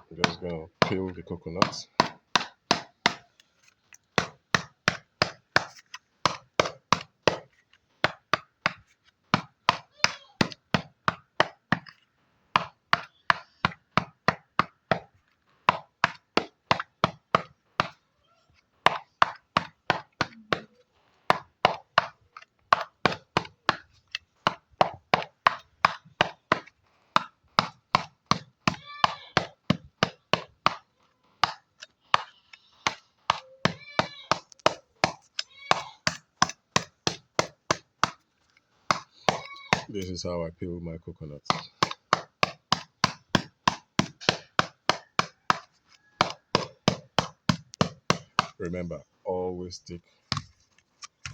I'm just gonna peel the coconut. This is how I peel my coconut. Remember, always take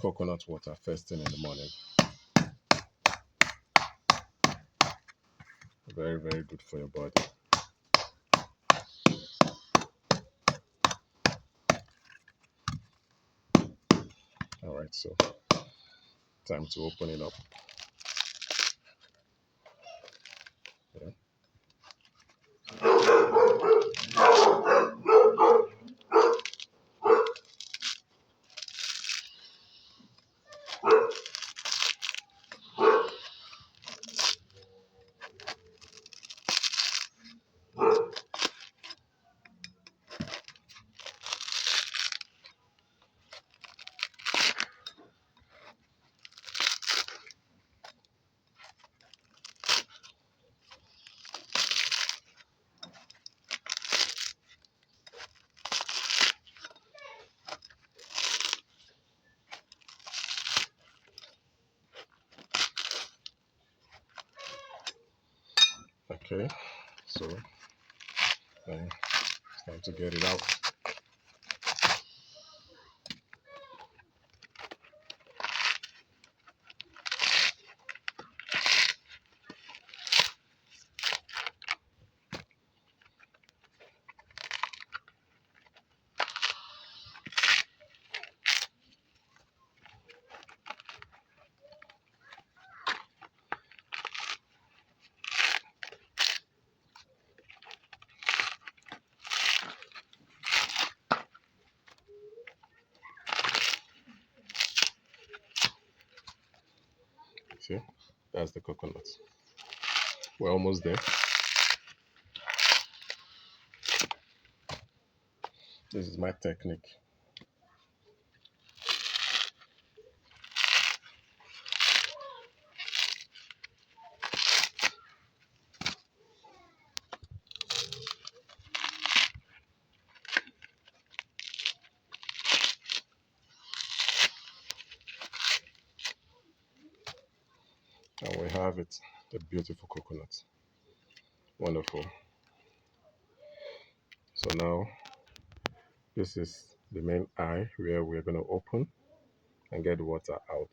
coconut water first thing in the morning. Very, very good for your body. All right, so time to open it up. Yeah. Okay, so then it's time to get it out. See, that's the coconut. We're almost there. This is my technique. And we have it, the beautiful coconut. Wonderful. So now, this is the main eye where we're going to open and get the water out.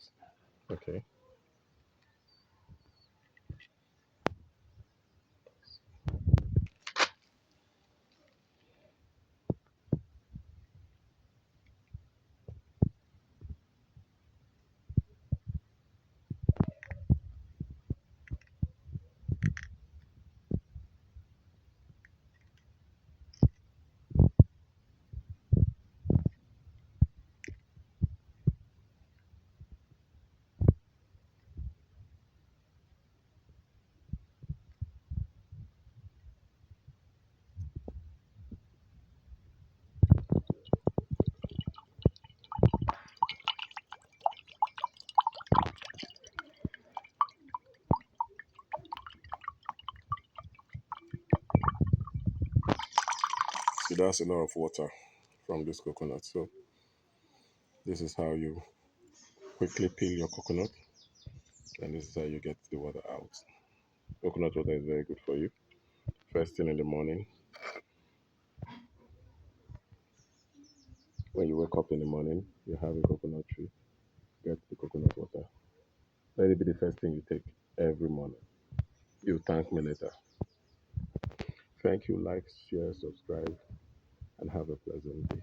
Okay. See, that's a lot of water from this coconut. So this is how you quickly peel your coconut, and this is how you get the water out. Coconut water is very good for you. First thing in the morning, when you wake up in the morning, you have a coconut tree, get the coconut water. Let it be the first thing you take every morning. You thank me later. Thank you, like, share, subscribe, and have a pleasant day.